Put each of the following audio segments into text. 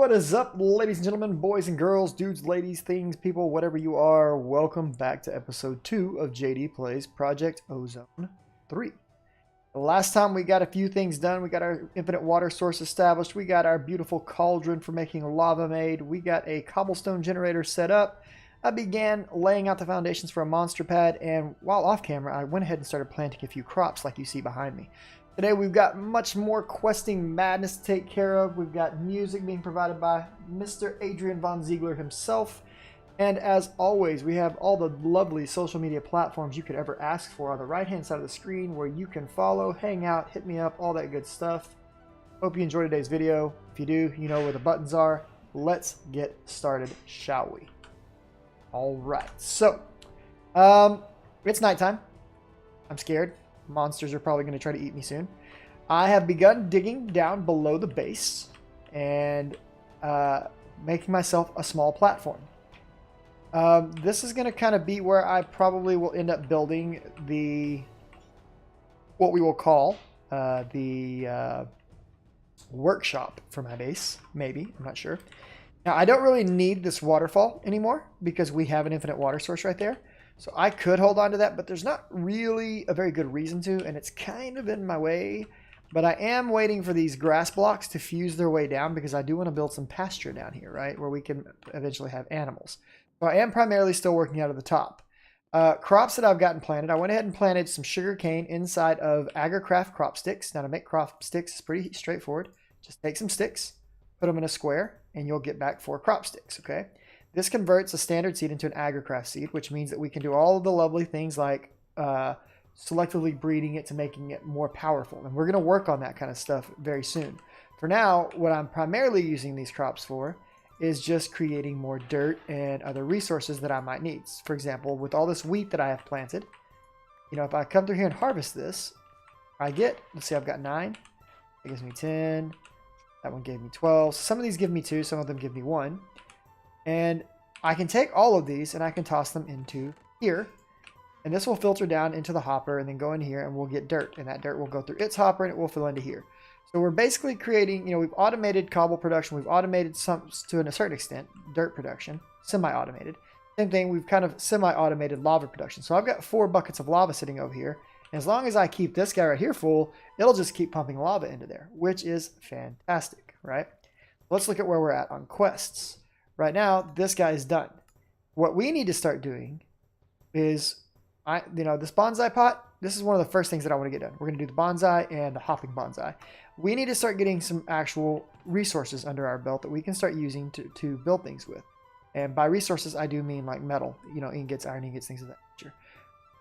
What is up, ladies and gentlemen, boys and girls, dudes, ladies, things, people, whatever you are? Welcome back to episode 2 of JD Plays Project Ozone 3. The last time we got a few things done. We got our infinite water source established. We got our beautiful cauldron for making lava made. We got a cobblestone generator set up. I began laying out the foundations for a monster pad, and while off camera, I went ahead and started planting a few crops like you see behind me. Today we've got much more questing madness to take care of. We've got music being provided by Mr. Adrian Von Ziegler himself. And as always, we have all the lovely social media platforms you could ever ask for on the right-hand side of the screen where you can follow, hang out, hit me up, all that good stuff. Hope you enjoyed today's video. If you do, you know where the buttons are. Let's get started, shall we? All right, so it's nighttime. I'm scared. Monsters are probably going to try to eat me soon. I have begun digging down below the base and making myself a small platform. This is going to kind of be where I probably will end up building what we will call the workshop for my base. Maybe, I'm not sure. Now, I don't really need this waterfall anymore because we have an infinite water source right there. So I could hold on to that, but there's not really a very good reason to, and it's kind of in my way. But I am waiting for these grass blocks to fuse their way down because I do want to build some pasture down here, right? Where we can eventually have animals. So I am primarily still working out of the top. Crops that I've gotten planted, I went ahead and planted some sugar cane inside of AgriCraft crop sticks. Now to make crop sticks is pretty straightforward. Just take some sticks, put them in a square, and you'll get back 4 crop sticks, okay? This converts a standard seed into an AgriCraft seed, which means that we can do all of the lovely things like selectively breeding it to making it more powerful. And we're going to work on that kind of stuff very soon. For now, what I'm primarily using these crops for is just creating more dirt and other resources that I might need. For example, with all this wheat that I have planted, you know, if I come through here and harvest this, I get, let's see, I've got 9. That gives me 10. That one gave me 12. So some of these give me 2, some of them give me 1. And I can take all of these and I can toss them into here. And this will filter down into the hopper and then go in here and we'll get dirt. And that dirt will go through its hopper and it will fill into here. So we're basically creating, you know, we've automated cobble production. We've automated some, to a certain extent, dirt production, semi-automated. Same thing, we've kind of semi-automated lava production. So I've got 4 buckets of lava sitting over here. And as long as I keep this guy right here full, it'll just keep pumping lava into there, which is fantastic, right? Let's look at where we're at on quests. Right now, this guy is done. What we need to start doing is, this bonsai pot, this is one of the first things that I want to get done. We're going to do the bonsai and the hopping bonsai. We need to start getting some actual resources under our belt that we can start using to build things with. And by resources, I do mean like metal, you know, ingots, iron ingots, things of that nature.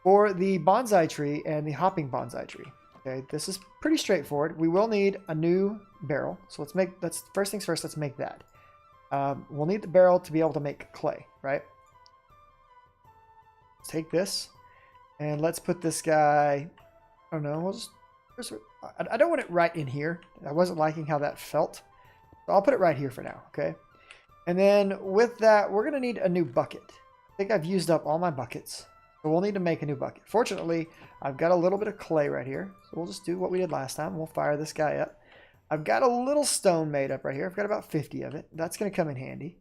For the bonsai tree and the hopping bonsai tree, okay, this is pretty straightforward. We will need a new barrel. So let's first things first, let's make that. We'll need the barrel to be able to make clay, right? Let's take this and let's put this guy, I don't know, I don't want it right in here. I wasn't liking how that felt. So I'll put it right here for now, okay? And then with that, we're going to need a new bucket. I think I've used up all my buckets. So we'll need to make a new bucket. Fortunately, I've got a little bit of clay right here. So we'll just do what we did last time. We'll fire this guy up. I've got a little stone made up right here. I've got about 50 of it. That's going to come in handy.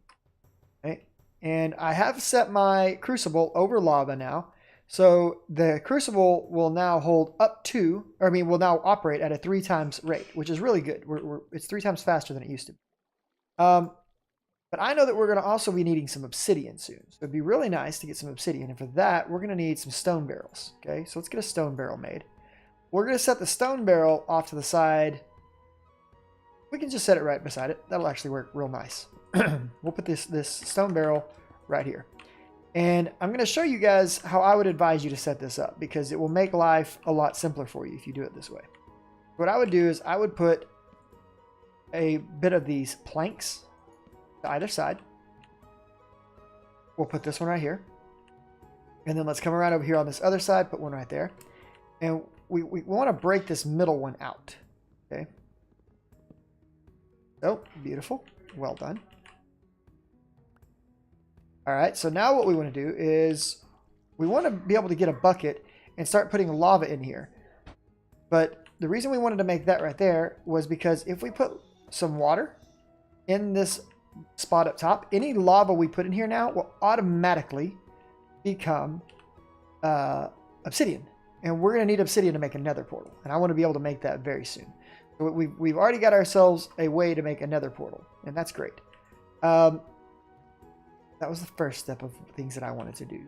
Okay. And I have set my crucible over lava now. So the crucible will now hold up to, will now operate at a 3 times rate, which is really good. It's 3 times faster than it used to be. But I know that we're going to also be needing some obsidian soon. So it'd be really nice to get some obsidian. And for that, we're going to need some stone barrels. Okay, so let's get a stone barrel made. We're going to set the stone barrel off to the side. We can just set it right beside it. That'll actually work real nice. We'll put this stone barrel right here. And I'm going to show you guys how I would advise you to set this up because it will make life a lot simpler for you if you do it this way. What I would do is I would put a bit of these planks to either side. We'll put this one right here. And then let's come around over here on this other side, put one right there. And we want to break this middle one out. Okay. Oh, beautiful. Well done. All right, so now what we want to do is we want to be able to get a bucket and start putting lava in here. But the reason we wanted to make that right there was because if we put some water in this spot up top, any lava we put in here now will automatically become obsidian. And we're going to need obsidian to make a nether portal. And I want to be able to make that very soon. So we've already got ourselves a way to make a nether portal. And that's great. That was the first step of things that I wanted to do.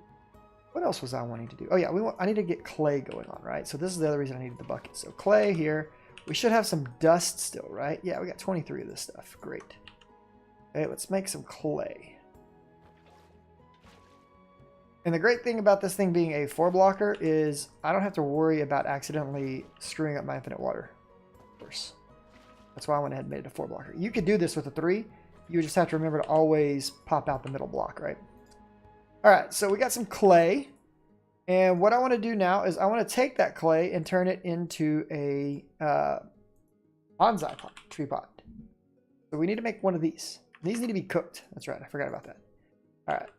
What else was I wanting to do? Oh, yeah, I need to get clay going on, right? So this is the other reason I needed the bucket. So clay here. We should have some dust still, right? Yeah, we got 23 of this stuff. Great. Okay, let's make some clay. And the great thing about this thing being a 4-blocker is I don't have to worry about accidentally screwing up my infinite water source. That's why I went ahead and made it a 4-blocker. You could do this with a 3. You just have to remember to always pop out the middle block, right? All right, so we got some clay. And what I want to do now is I want to take that clay and turn it into a bonsai pot, tree pot. So we need to make one of these. These need to be cooked. That's right, I forgot about that. All right,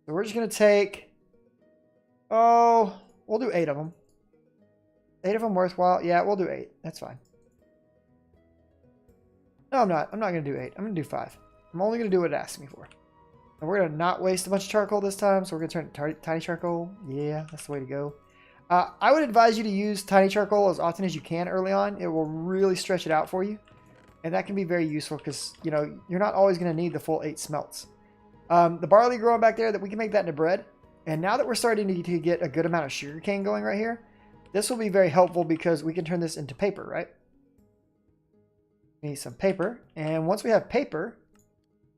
so we're just going to take... Oh, we'll do 8 of them. 8 of them worthwhile? Yeah, we'll do 8. That's fine. No, I'm not. I'm not going to do 8. I'm going to do 5. I'm only going to do what it asks me for. And we're going to not waste a bunch of charcoal this time, so we're going to turn it tiny charcoal. Yeah, that's the way to go. I would advise you to use tiny charcoal as often as you can early on. It will really stretch it out for you. And that can be very useful because, you know, you're not always going to need the full 8 smelts. The barley growing back there, that we can make that into bread. And now that we're starting to get a good amount of sugarcane going right here, this will be very helpful because we can turn this into paper, right? We need some paper. And once we have paper,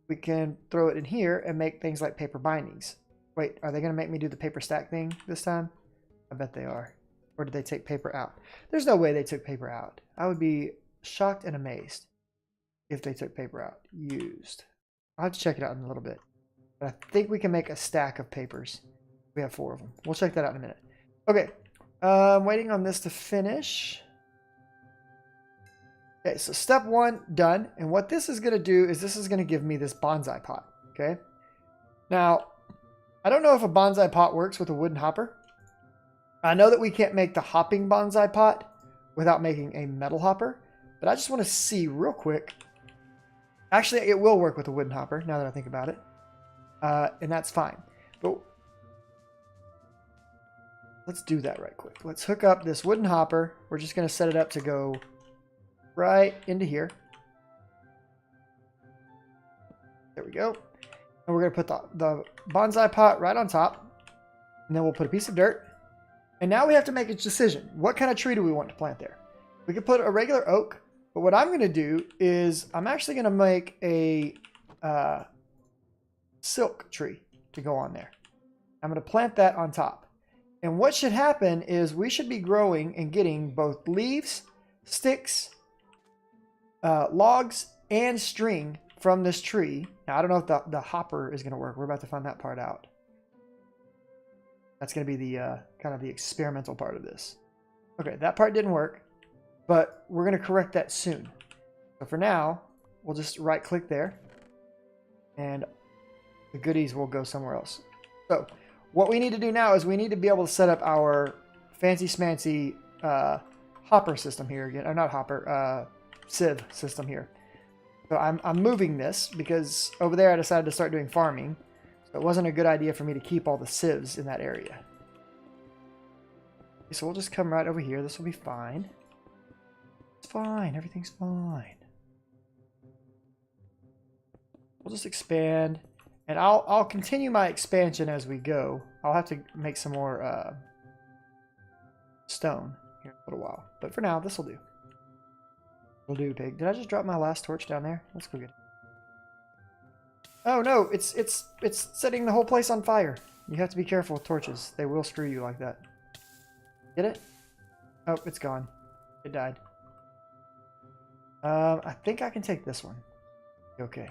we can throw it in here and make things like paper bindings. Wait, are they going to make me do the paper stack thing this time? I bet they are. Or did they take paper out? There's no way they took paper out. I would be shocked and amazed if they took paper out. Used. I'll have to check it out in a little bit. But I think we can make a stack of papers. We have 4 of them. We'll check that out in a minute. Okay. I'm waiting on this to finish. Okay, so step 1 done. And what this is going to do is this is going to give me this bonsai pot. Okay. Now, I don't know if a bonsai pot works with a wooden hopper. I know that we can't make the hopping bonsai pot without making a metal hopper. But I just want to see real quick. Actually, it will work with a wooden hopper now that I think about it. And that's fine. But let's do that right quick. Let's hook up this wooden hopper. We're just going to set it up to go right into here. There we go. And we're going to put the bonsai pot right on top. And then we'll put a piece of dirt. And now we have to make a decision. What kind of tree do we want to plant there? We could put a regular oak. But what I'm going to do is I'm actually going to make a silk tree to go on there. I'm going to plant that on top. And what should happen is we should be growing and getting both leaves, sticks, logs, and string from this tree. Now, I don't know if the hopper is going to work. We're about to find that part out. That's going to be the kind of the experimental part of this. Okay, that part didn't work. But we're going to correct that soon. So for now, we'll just right click there. And the goodies will go somewhere else. So what we need to do now is we need to be able to set up our fancy smancy hopper system here again. Or not hopper, sieve system here. So I'm moving this because over there I decided to start doing farming. So it wasn't a good idea for me to keep all the sieves in that area. Okay, so we'll just come right over here. This will be fine. It's fine. Everything's fine. We'll just expand. And I'll continue my expansion as we go. I'll have to make some more stone here in a little while. But for now, this will do. Will do, pig. Did I just drop my last torch down there? Let's go get it. Oh no, it's setting the whole place on fire. You have to be careful with torches. They will screw you like that. Get it? Oh, it's gone. It died. I think I can take this one. Okay.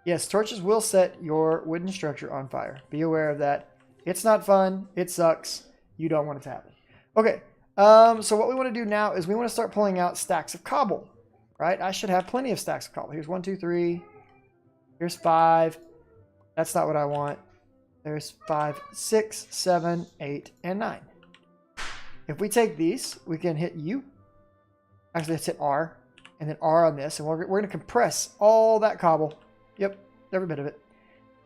Yes, torches will set your wooden structure on fire. Be aware of that. It's not fun. It sucks. You don't want it to happen. Okay. So what we want to do now is we want to start pulling out stacks of cobble. Right? I should have plenty of stacks of cobble. Here's 1, 2, 3. Here's 5. That's not what I want. There's 5, 6, 7, 8, and 9. If we take these, we can hit U. Actually, let's hit R. and then R on this, and we're going to compress all that cobble. Yep, every bit of it.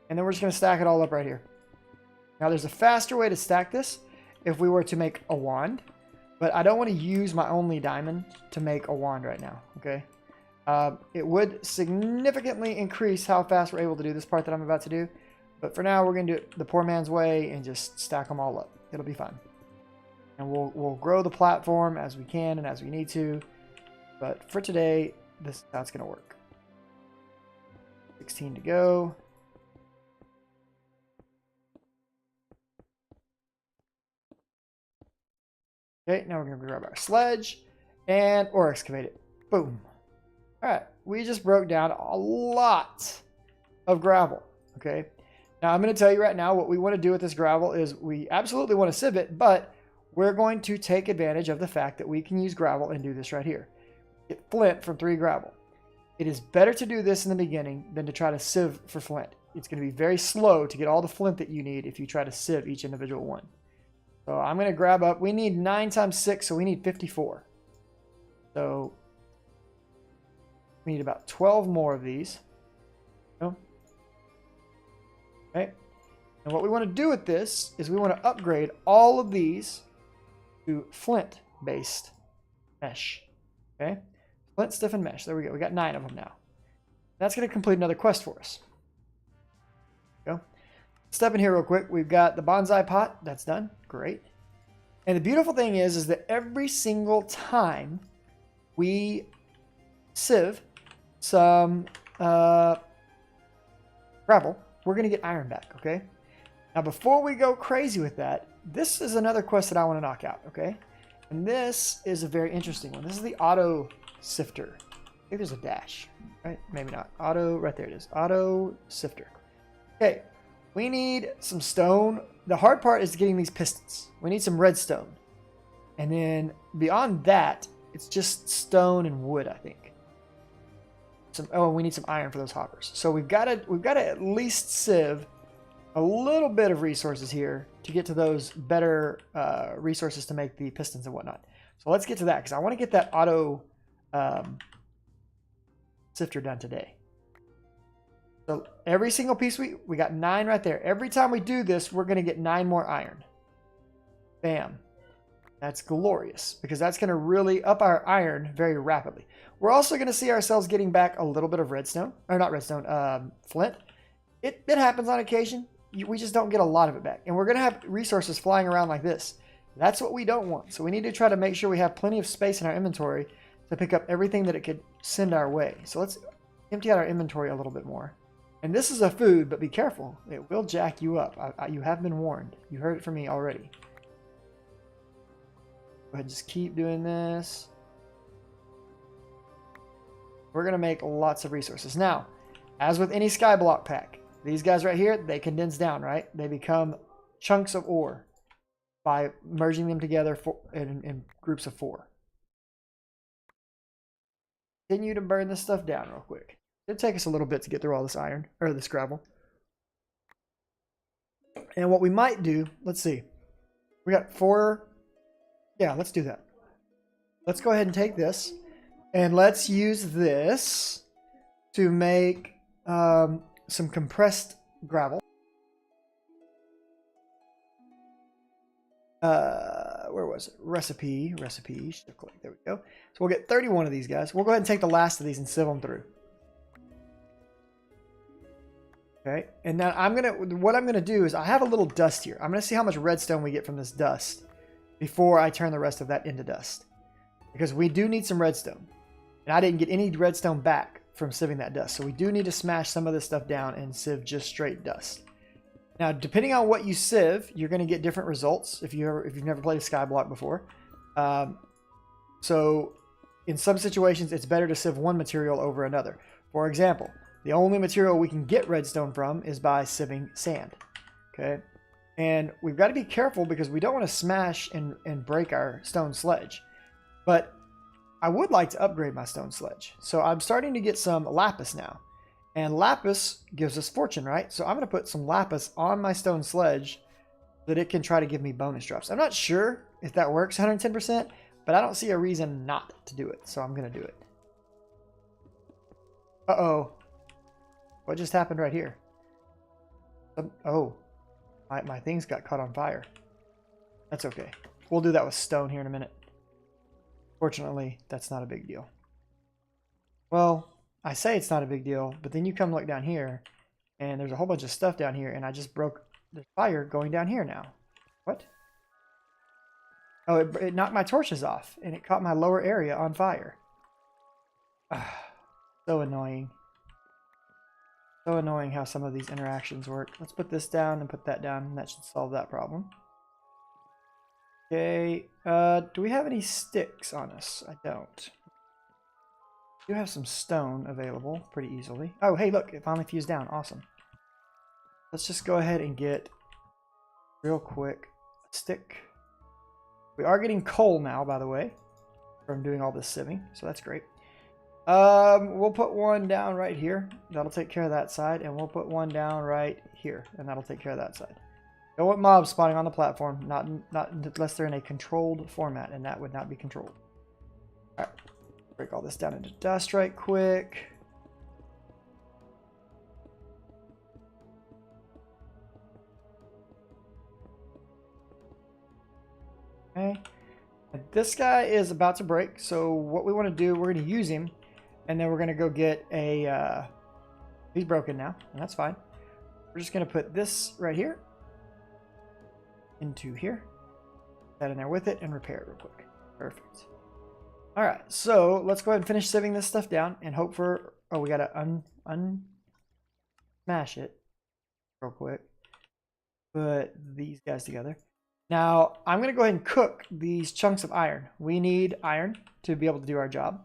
And then we're just going to stack it all up right here. Now there's a faster way to stack this if we were to make a wand, but I don't want to use my only diamond to make a wand right now, okay? It would significantly increase how fast we're able to do this part that I'm about to do, but for now we're going to do it the poor man's way and just stack them all up. It'll be fine. And we'll grow the platform as we can and as we need to, but for today, that's going to work. 16 to go. Okay, now we're going to grab our sledge and or excavate it. Boom. All right, we just broke down a lot of gravel, okay? Now, I'm going to tell you right now what we want to do with this gravel is we absolutely want to sieve it, but we're going to take advantage of the fact that we can use gravel and do this right here. Get flint from 3 gravel. It is better to do this in the beginning than to try to sieve for flint. It's going to be very slow to get all the flint that you need if you try to sieve each individual one. So I'm going to grab up, we need 9 times 6, so we need 54. So we need about 12 more of these. Okay. And what we want to do with this is we want to upgrade all of these to flint-based mesh. Okay. Flint, stiffened mesh. There we go. We got 9 of them now. That's going to complete another quest for us. Go. Step in here real quick. We've got the bonsai pot. That's done. Great. And the beautiful thing is that every single time we sieve some gravel, we're going to get iron back, okay? Now, before we go crazy with that, this is another quest that I want to knock out, okay? And this is a very interesting one. This is the Auto-Sifter. Maybe there's a dash, right? Maybe not. Right there it is. Auto-Sifter. Okay, we need some stone. The hard part is getting these pistons. We need some redstone. And then beyond that, it's just stone and wood, I think. We need some iron for those hoppers. So we've got to at least sieve a little bit of resources here to get to those better resources to make the pistons and whatnot. So let's get to that because I want to get that auto sifter done today. So every single piece we got 9 right there. Every time we do this, we're going to get 9 more iron. Bam. That's glorious because that's going to really up our iron very rapidly. We're also going to see ourselves getting back a little bit of redstone, or not redstone, flint. It happens on occasion. We just don't get a lot of it back. And we're going to have resources flying around like this. That's what we don't want. So we need to try to make sure we have plenty of space in our inventory to pick up everything that it could send our way. So let's empty out our inventory a little bit more. And this is a food, but be careful. It will jack you up. You have been warned. You heard it from me already. Go ahead and just keep doing this. We're going to make lots of resources. Now, as with any Skyblock pack, these guys right here, they condense down, right? They become chunks of ore by merging them together in groups of 4. Continue to burn this stuff down real quick. It'll take us a little bit to get through all this iron, or this gravel. And what we might do, let's see. We got 4. Yeah, let's do that. Let's go ahead and take this. And let's use this to make some compressed gravel. Where was it? Recipe. Shift click. There we go. So we'll get 31 of these guys. We'll go ahead and take the last of these and sieve them through. Okay. And now what I'm gonna do is I have a little dust here. I'm gonna see how much redstone we get from this dust before I turn the rest of that into dust, because we do need some redstone. And I didn't get any redstone back from sieving that dust. So we do need to smash some of this stuff down and sieve just straight dust. Now, depending on what you sieve, you're going to get different results if you've never played a Skyblock before. So in some situations, it's better to sieve one material over another. For example, the only material we can get redstone from is by sieving sand. Okay. And we've got to be careful because we don't want to smash and break our stone sledge. But I would like to upgrade my stone sledge. So I'm starting to get some lapis now. And lapis gives us fortune, right? So I'm going to put some lapis on my stone sledge so that it can try to give me bonus drops. I'm not sure if that works 110%, but I don't see a reason not to do it. So I'm going to do it. Uh-oh. What just happened right here? Oh, my things got caught on fire. That's okay. We'll do that with stone here in a minute. Fortunately, that's not a big deal. Well, I say it's not a big deal, but then you come look down here, and there's a whole bunch of stuff down here, and I just broke the fire going down here now. What? Oh, it knocked my torches off, and it caught my lower area on fire. So annoying. So annoying how some of these interactions work. Let's put this down and put that down, and that should solve that problem. Okay, do we have any sticks on us? I don't. We do have some stone available pretty easily. Oh, hey, look, it finally fused down. Awesome. Let's just go ahead and get, real quick, a stick. We are getting coal now, by the way, from doing all this sieving, so that's great. We'll put one down right here. That'll take care of that side, and we'll put one down right here, and that'll take care of that side. Don't want mobs spawning on the platform, not unless they're in a controlled format, and that would not be controlled. All right, break all this down into dust right quick. Okay, and this guy is about to break, so what we want to do, we're going to use him, and then we're going to go get a, he's broken now, and that's fine. We're just going to put this right here into here, put that in there with it, and repair it real quick. Perfect. All right, so let's go ahead and finish sieving this stuff down and hope for, oh, we got to smash it real quick. Put these guys together. Now, I'm going to go ahead and cook these chunks of iron. We need iron to be able to do our job.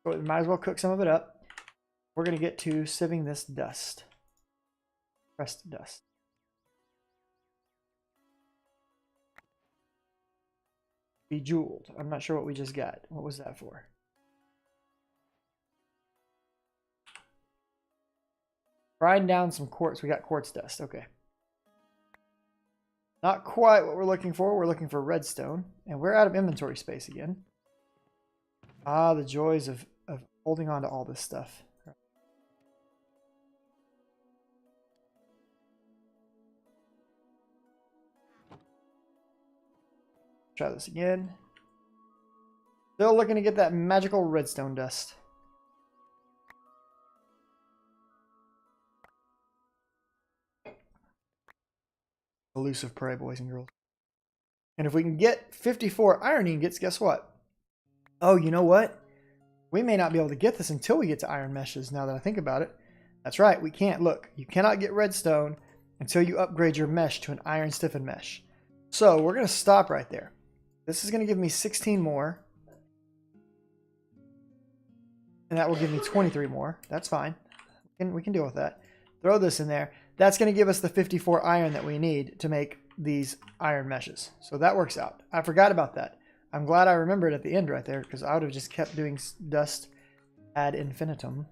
So we might as well cook some of it up. We're going to get to sieving this dust. Pressed dust. Bejeweled. I'm not sure what we just got. What was that for? Grind down some quartz. We got quartz dust. Okay. Not quite what we're looking for. We're looking for redstone. And we're out of inventory space again. Ah, the joys of holding on to all this stuff. Try this again. Still looking to get that magical redstone dust. Elusive prey, boys and girls. And if we can get 54 iron ingots, guess what? Oh, you know what? We may not be able to get this until we get to iron meshes, now that I think about it. That's right, we can't. Look, you cannot get redstone until you upgrade your mesh to an iron stiffened mesh. So we're going to stop right there. This is going to give me 16 more. And that will give me 23 more. That's fine. We can deal with that. Throw this in there. That's going to give us the 54 iron that we need to make these iron meshes. So that works out. I forgot about that. I'm glad I remembered at the end right there, because I would have just kept doing dust ad infinitum.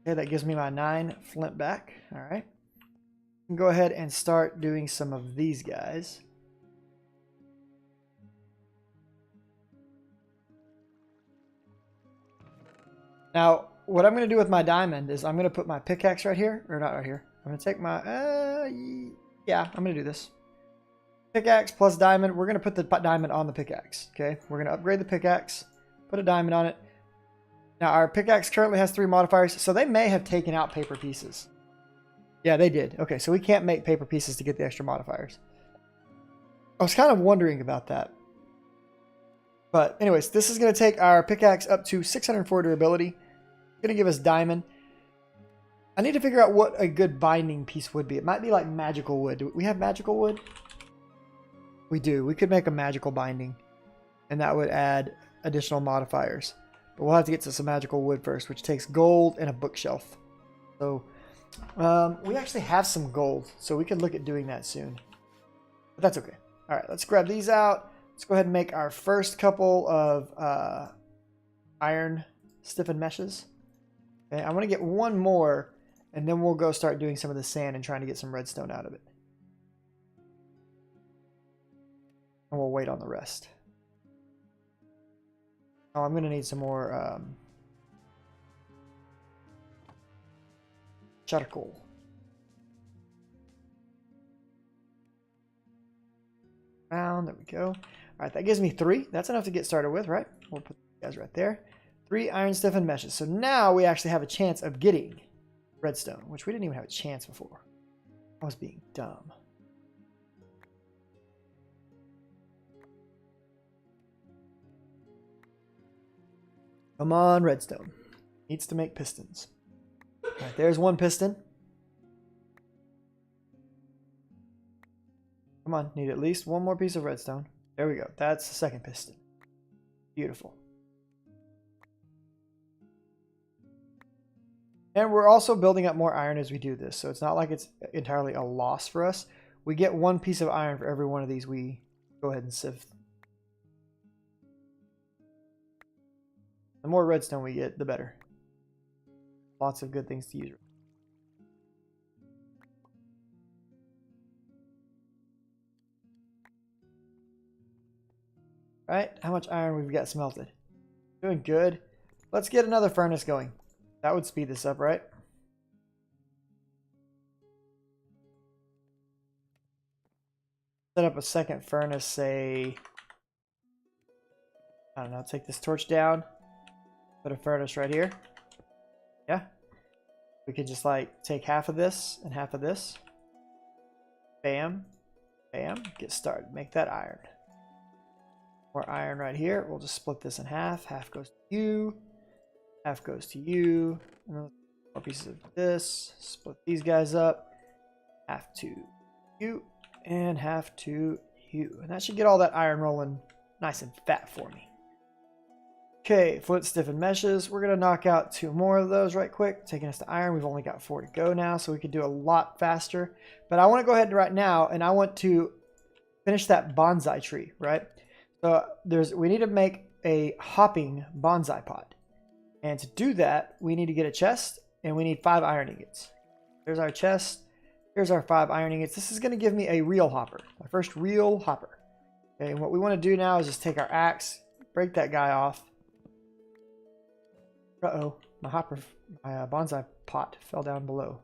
Okay, that gives me my 9 flint back. All right. I can go ahead and start doing some of these guys. Now, what I'm going to do with my diamond is I'm going to put my pickaxe right here, or not right here. I'm going to take my, yeah, I'm going to do this. Pickaxe plus diamond. We're going to put the diamond on the pickaxe, okay? We're going to upgrade the pickaxe, put a diamond on it. Now, our pickaxe currently has 3 modifiers, so they may have taken out paper pieces. Yeah, they did. Okay, so we can't make paper pieces to get the extra modifiers. I was kind of wondering about that. But anyways, this is going to take our pickaxe up to 604 durability. Going to give us diamond. I need to figure out what a good binding piece would be. It might be like magical wood. Do we have magical wood? We do. We could make a magical binding, and that would add additional modifiers. But we'll have to get to some magical wood first, which takes gold and a bookshelf. So we actually have some gold, so we can look at doing that soon. But that's okay. All right, let's grab these out. Let's go ahead and make our first couple of iron stiffened meshes. Okay, I want to get one more, and then we'll go start doing some of the sand and trying to get some redstone out of it. And we'll wait on the rest. Oh, I'm going to need some more charcoal. There we go. All right, that gives me 3. That's enough to get started with, right? We'll put these guys right there. 3 iron stiffened meshes. So now we actually have a chance of getting redstone, which we didn't even have a chance before. I was being dumb. Come on, redstone. Needs to make pistons. All right, there's 1 piston. Come on, need at least 1 more piece of redstone. There we go. That's the 2nd piston. Beautiful. And we're also building up more iron as we do this, so it's not like it's entirely a loss for us. We get 1 piece of iron for every one of these we go ahead and sift. The more redstone we get, the better. Lots of good things to use. Right? How much iron we've got smelted? Doing good. Let's get another furnace going. That would speed this up, right? Set up a 2nd furnace, say, I don't know, take this torch down, put a furnace right here. Yeah. We could just like take half of this and half of this. Bam. Bam. Get started. Make that iron. More iron right here. We'll just split this in half. Half goes to you. Half goes to you. And then more pieces of this. Split these guys up. Half to you. And half to you. And that should get all that iron rolling nice and fat for me. Okay, flint stiffened meshes. We're going to knock out 2 more of those right quick. Taking us to iron. We've only got 4 to go now, so we could do a lot faster. But I want to go ahead right now, and I want to finish that bonsai tree, right? So we need to make a hopping bonsai pot. And to do that, we need to get a chest, and we need 5 iron ingots. There's our chest. Here's our 5 iron ingots. This is going to give me a real hopper, my first real hopper. Okay, and what we want to do now is just take our axe, break that guy off. Uh-oh, my bonsai pot fell down below.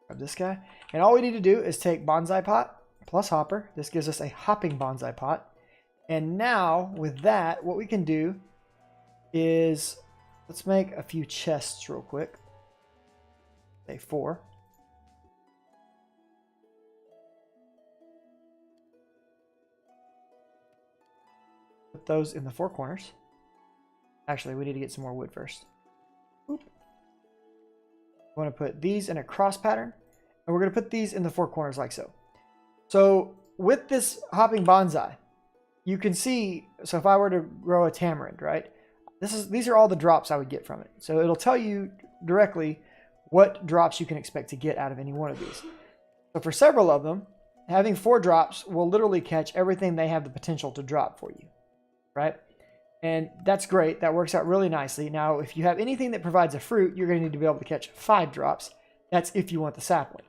Grab this guy. And all we need to do is take bonsai pot plus hopper. This gives us a hopping bonsai pot. And now, with that, what we can do is, let's make a few chests real quick. Say 4. Put those in the 4 corners. Actually, we need to get some more wood first. Oop. We want to put these in a cross pattern, and we're going to put these in the 4 corners like so. So with this hopping bonsai, you can see, so if I were to grow a tamarind, right? These are all the drops I would get from it. So it'll tell you directly what drops you can expect to get out of any one of these. So for several of them, having 4 drops will literally catch everything they have the potential to drop for you, right? And that's great. That works out really nicely. Now, if you have anything that provides a fruit, you're going to need to be able to catch 5 drops. That's if you want the sapling.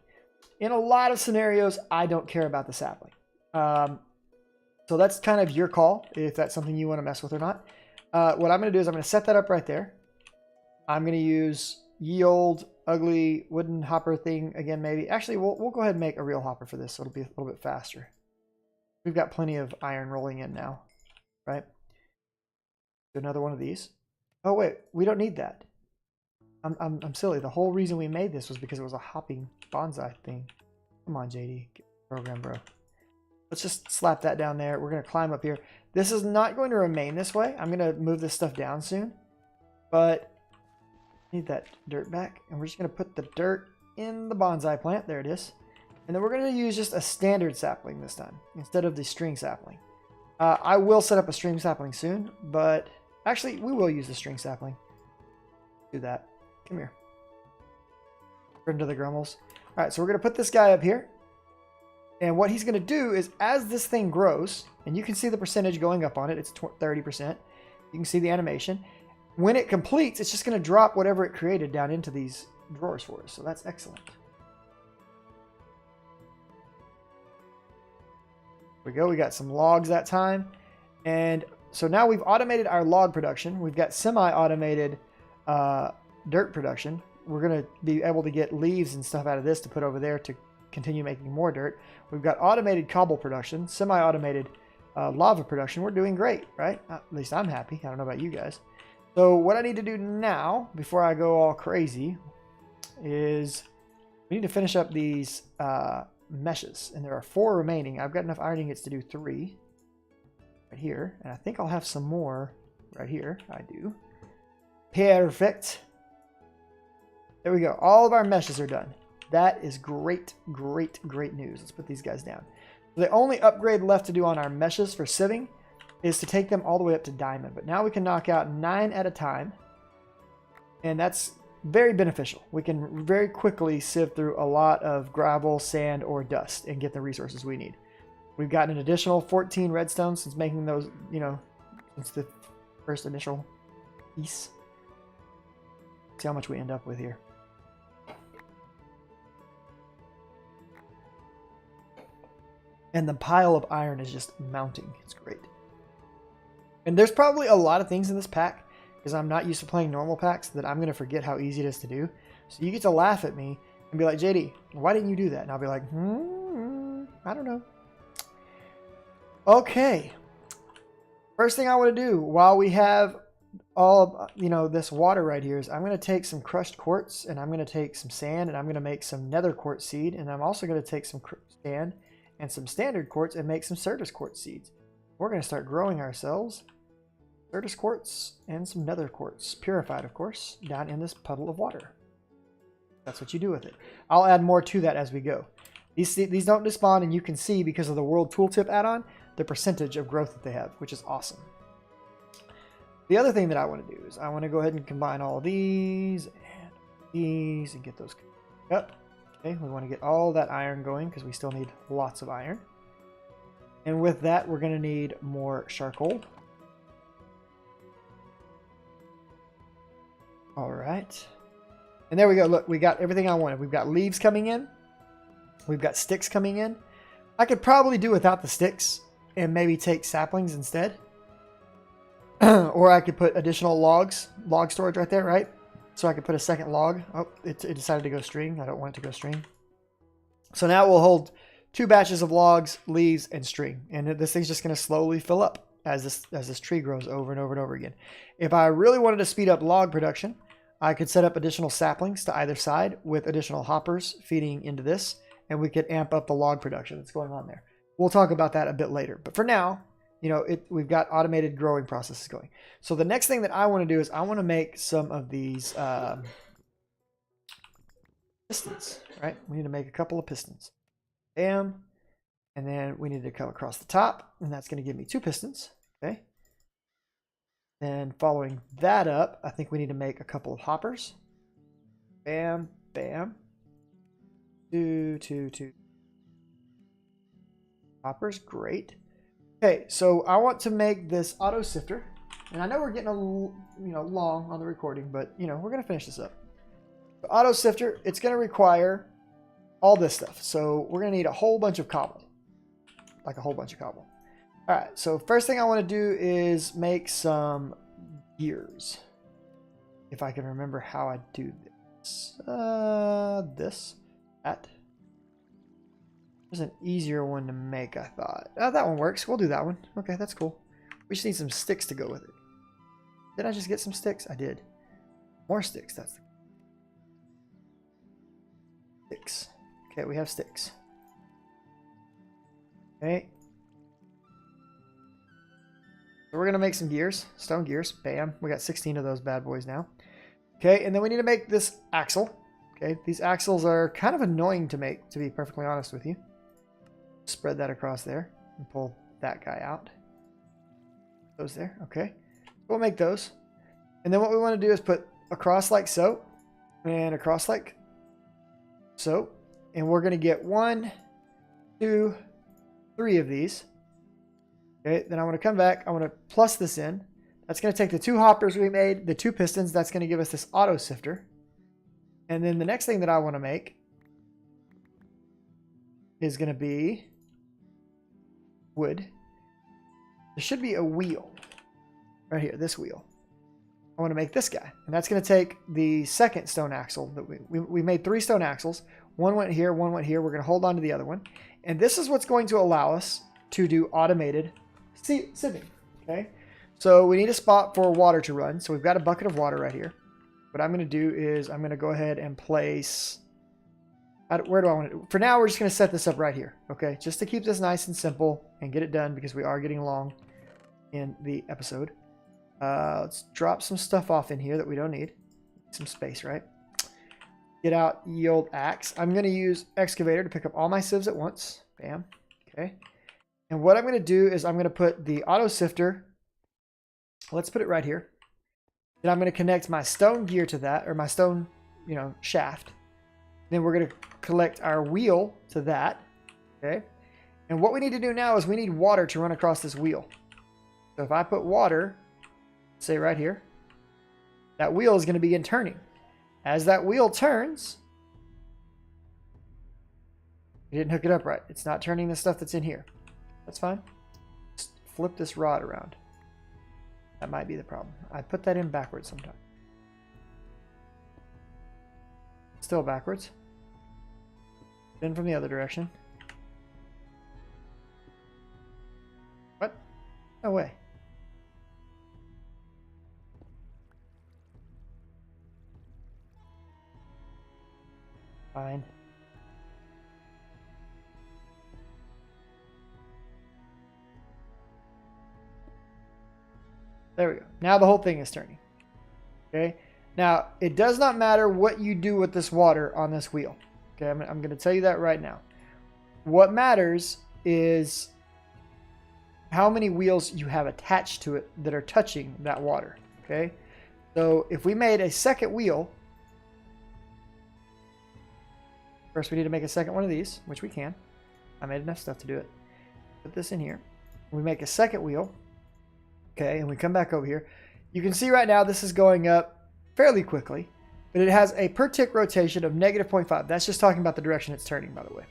In a lot of scenarios, I don't care about the sapling. So that's kind of your call, if that's something you want to mess with or not. What I'm going to do is I'm going to set that up right there. I'm going to use ye old ugly wooden hopper thing again, maybe. Actually, we'll go ahead and make a real hopper for this, so it'll be a little bit faster. We've got plenty of iron rolling in now, right? Another one of these. Oh wait, we don't need that. I'm silly. The whole reason we made this was because it was a hopping bonsai thing. Come on, JD, get the program, bro. Let's just slap that down there. We're gonna climb up here. This is not going to remain this way. I'm gonna move this stuff down soon, but I need that dirt back, and we're just gonna put the dirt in the bonsai plant. There it is, and then we're gonna use just a standard sapling this time instead of the string sapling. I will set up a string sapling soon, but actually, we will use the string sapling. Do that. Come here. Friend to the Grummels. All right, so we're going to put this guy up here. And what he's going to do is, as this thing grows, and you can see the percentage going up on it. It's 30%. You can see the animation. When it completes, it's just going to drop whatever it created down into these drawers for us. So that's excellent. There we go. We got some logs that time. And so now we've automated our log production. We've got semi-automated dirt production. we're going to be able to get leaves and stuff out of this to put over there to continue making more dirt. We've got automated cobble production, semi-automated lava production. We're doing great, right? At least I'm happy. I don't know about you guys. So what I need to do now, before I go all crazy, is we need to finish up these meshes. And there are 4 remaining. I've got enough iron ingots to do 3 right here. And I think I'll have some more right here. I do. Perfect. There we go. All of our meshes are done. That is great, great, great news. Let's put these guys down. The only upgrade left to do on our meshes for sieving is to take them all the way up to diamond. But now we can knock out 9 at a time. And that's very beneficial. We can very quickly sieve through a lot of gravel, sand, or dust and get the resources we need. We've gotten an additional 14 redstone since making those, you know, since the first initial piece. See how much we end up with here. And the pile of iron is just mounting. It's great. And there's probably a lot of things in this pack, because I'm not used to playing normal packs, that I'm going to forget how easy it is to do. So you get to laugh at me and be like, JD, why didn't you do that? And I'll be like, I don't know. Okay. First thing I want to do while we have all of, you know, this water right here is I'm going to take some crushed quartz, and I'm going to take some sand, and I'm going to make some nether quartz seed, and I'm also going to take some sand and some standard quartz and make some Certus quartz seeds. We're going to start growing ourselves Certus quartz and some nether quartz, purified of course, down in this puddle of water. That's what you do with it. I'll add more to that as we go. These don't despawn, and you can see because of the world tooltip add-on the percentage of growth that they have, which is awesome. The other thing that I want to do is I want to go ahead and combine all these and get those up. Okay, we want to get all that iron going because we still need lots of iron. And with that, we're going to need more charcoal. All right. And there we go. Look, we got everything I wanted. We've got leaves coming in. We've got sticks coming in. I could probably do without the sticks and maybe take saplings instead. Or I could put additional log storage right there, right? So I could put a second log. Oh, it decided to go string. I don't want it to go string. So now we'll hold 2 batches of logs, leaves, and string. And this thing's just going to slowly fill up as this tree grows over and over and over again. If I really wanted to speed up log production, I could set up additional saplings to either side with additional hoppers feeding into this, and we could amp up the log production that's going on there. We'll talk about that a bit later. But for now, you know, we've got automated growing processes going. So the next thing that I want to do is I want to make some of these pistons, right? We need to make a couple of pistons. Bam. And then we need to come across the top, and that's going to give me 2 pistons. Okay. Then following that up, I think we need to make a couple of hoppers. Bam, bam. 2, 2, 2. Hoppers, great. Okay, so I want to make this auto sifter, and I know we're getting a long on the recording, but we're gonna finish this up. The auto sifter, it's gonna require all this stuff, so we're gonna need a whole bunch of cobble, like a whole bunch of cobble. All right, so first thing I want to do is make some gears, if I can remember how I do this. That. There's an easier one to make, I thought. Oh, that one works. We'll do that one. Okay, that's cool. We just need some sticks to go with it. Did I just get some sticks? I did. More sticks. That's the... sticks. Okay, we have sticks. Okay. So we're going to make some gears. Stone gears. Bam. We got 16 of those bad boys now. Okay, and then we need to make this axle. Okay, these axles are kind of annoying to make, to be perfectly honest with you. Spread that across there and pull that guy out. Those there, okay. We'll make those. And then what we want to do is put across like so, and across like so. And we're going to get 1, 2, 3 of these. Okay, then I want to come back. I want to plus this in. That's going to take the 2 hoppers we made, the 2 pistons. That's going to give us this auto sifter. And then the next thing that I want to make is going to be wood. There should be a wheel right here, this wheel. I I want to make this guy. And that's going to take the second stone axle. That we made 3 stone axles. One went here, one went here. We're going to hold on to the other one. And this is what's going to allow us to do automated sieving. Okay. So we need a spot for water to run. So we've got a bucket of water right here. What I'm going to do is I'm going to go ahead and place... Where do I want to... For now, we're just going to set this up right here. Okay. Just to keep this nice and simple and get it done because we are getting long in the episode. Let's drop some stuff off in here that we don't need. Some space, right? Get out yield axe. I'm going to use excavator to pick up all my sieves at once. Bam. Okay. And what I'm going to do is I'm going to put the auto sifter. Let's put it right here. Then I'm going to connect my stone gear to that, or my stone, shaft. Then we're going to collect our wheel to that. Okay. And what we need to do now is we need water to run across this wheel. So if I put water, say right here, that wheel is going to begin turning. As that wheel turns, we didn't hook it up right. It's not turning the stuff that's in here. That's fine. Just flip this rod around. That might be the problem. I put that in backwards sometime. Still backwards. Then from the other direction. What? No way. Fine. There we go. Now the whole thing is turning. Okay. Now, it does not matter what you do with this water on this wheel. Okay. I'm going to tell you that right now. What matters is how many wheels you have attached to it that are touching that water. Okay. So if we made a second wheel, first we need to make a second one of these, which we can. I made enough stuff to do it. Put this in here. We make a second wheel. Okay, and we come back over here. You can see right now this is going up fairly quickly, but it has a per tick rotation of -0.5. That's just talking about the direction it's turning, by the way.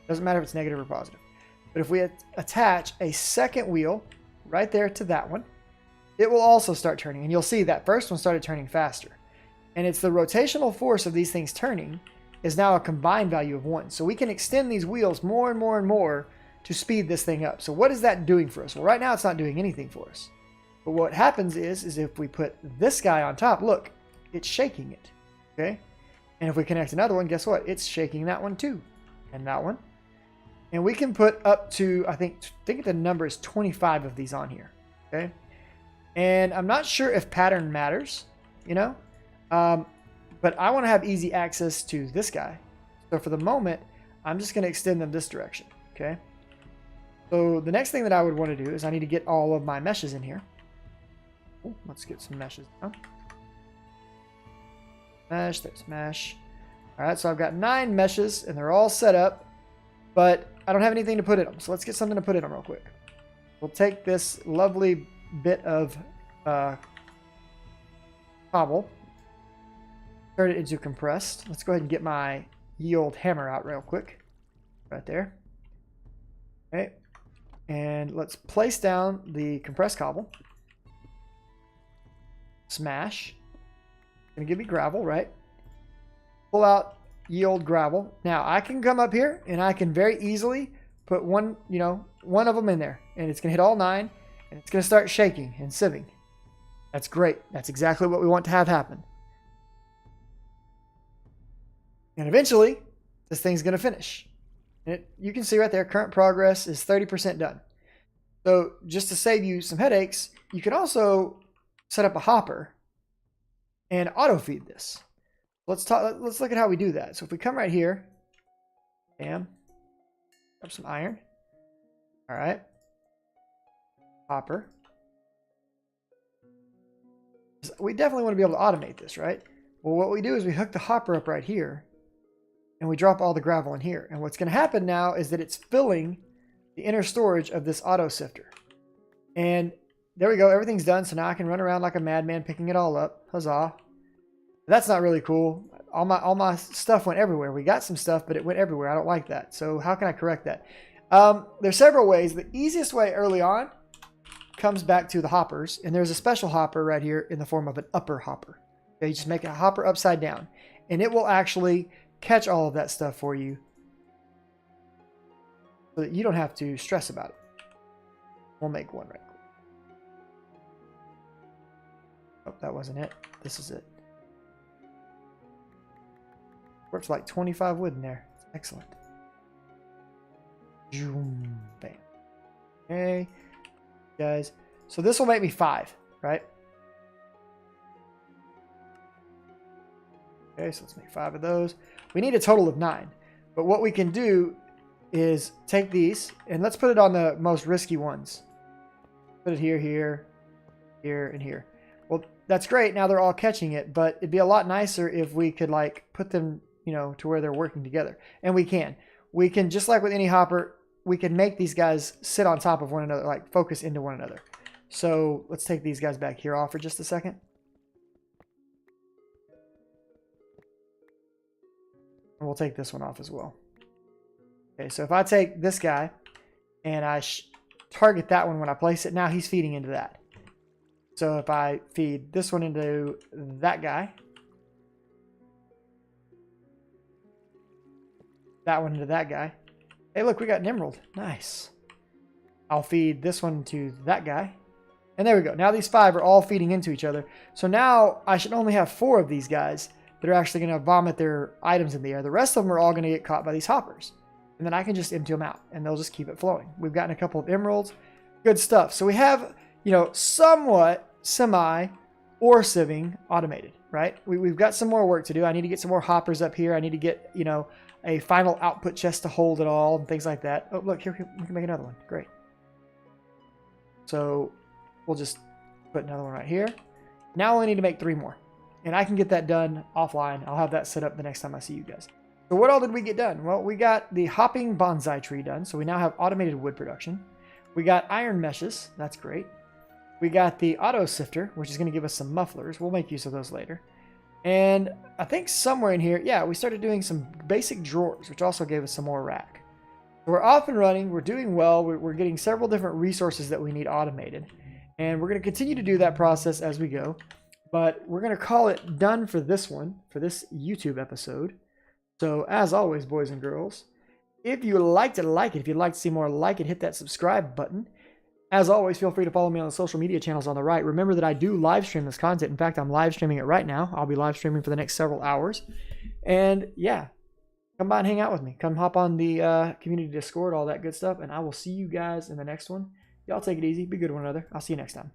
Doesn't matter if it's negative or positive. But if we attach a second wheel right there to that one, it will also start turning. And you'll see that first one started turning faster. And it's the rotational force of these things turning is now a combined value of 1. So we can extend these wheels more and more and more to speed this thing up. So what is that doing for us? Well, right now it's not doing anything for us. But what happens is if we put this guy on top, look, it's shaking it, okay? And if we connect another one, guess what? It's shaking that one too, and that one. And we can put up to, I think the number is 25 of these on here, okay? And I'm not sure if pattern matters, but I want to have easy access to this guy. So for the moment, I'm just going to extend them this direction, okay? So the next thing that I would want to do is I need to get all of my meshes in here. Ooh, let's get some meshes now. Mesh, there's mesh. All right, so I've got 9 meshes, and they're all set up, but I don't have anything to put in them. So let's get something to put in them real quick. We'll take this lovely bit of cobble, turn it into compressed. Let's go ahead and get my ye old hammer out real quick. Right there. Okay. And let's place down the compressed cobble. Smash. Gonna give me gravel, right? Pull out ye old gravel. Now I can come up here and I can very easily put one of them in there, and it's gonna hit all 9, and it's gonna start shaking and sieving. That's great. That's exactly what we want to have happen. And eventually, this thing's gonna finish. And you can see right there, current progress is 30% done. So just to save you some headaches, you can also set up a hopper and auto feed this. Let's look at how we do that. So if we come right here, bam, grab some iron. All right, hopper. We definitely want to be able to automate this, right? Well, what we do is we hook the hopper up right here, and we drop all the gravel in here. And what's going to happen now is that it's filling the inner storage of this auto sifter. And there we go. Everything's done. So now I can run around like a madman picking it all up. Huzzah. That's not really cool. All my stuff went everywhere. We got some stuff, but it went everywhere. I don't like that. So how can I correct that? There's several ways. The easiest way early on, comes back to the hoppers, and there's a special hopper right here in the form of an upper hopper. Okay, you just make a hopper upside down, and it will actually catch all of that stuff for you so that you don't have to stress about it. We'll make one right quick. Oh, that wasn't it. This is it. Works like 25 wood in there. Excellent. Bam. Okay, guys. So this will make me 5, right? Okay, so let's make 5 of those. We need a total of 9. But what we can do is take these, and let's put it on the most risky ones. Put it here, here, here, and here. Well, that's great. Now they're all catching it, but it'd be a lot nicer if we could, like, put them, you know, to where they're working together. And we can. We can, just like with any hopper, we can make these guys sit on top of one another, like focus into one another. So let's take these guys back here off for just a second. And we'll take this one off as well. Okay, so if I take this guy and I target that one when I place it, now he's feeding into that. So if I feed this one into that guy, that one into that guy. Hey, look, we got an emerald. Nice. I'll feed this one to that guy. And there we go. Now these 5 are all feeding into each other. So now I should only have 4 of these guys that are actually going to vomit their items in the air. The rest of them are all going to get caught by these hoppers. And then I can just empty them out, and they'll just keep it flowing. We've gotten a couple of emeralds. Good stuff. So we have, you know, somewhat semi ore sieving automated, right? We've got some more work to do. I need to get some more hoppers up here. I need to get, you know, a final output chest to hold it all and things like that. Oh, look, here we can make another one. Great. So we'll just put another one right here. Now I only need to make 3 more. And I can get that done offline. I'll have that set up the next time I see you guys. So what all did we get done? Well, we got the hopping bonsai tree done. So we now have automated wood production. We got iron meshes. That's great. We got the auto sifter, which is going to give us some mufflers. We'll make use of those later. And I think somewhere in here, yeah, we started doing some basic drawers, which also gave us some more rack. We're off and running. We're doing well. We're getting several different resources that we need automated. And we're going to continue to do that process as we go. But we're going to call it done for this one, for this YouTube episode. So as always, boys and girls, if you liked it, like it. If you'd like to see more, like it, hit that subscribe button. As always, feel free to follow me on the social media channels on the right. Remember that I do live stream this content. In fact, I'm live streaming it right now. I'll be live streaming for the next several hours. And yeah, come by and hang out with me. Come hop on the community Discord, all that good stuff. And I will see you guys in the next one. Y'all take it easy. Be good to one another. I'll see you next time.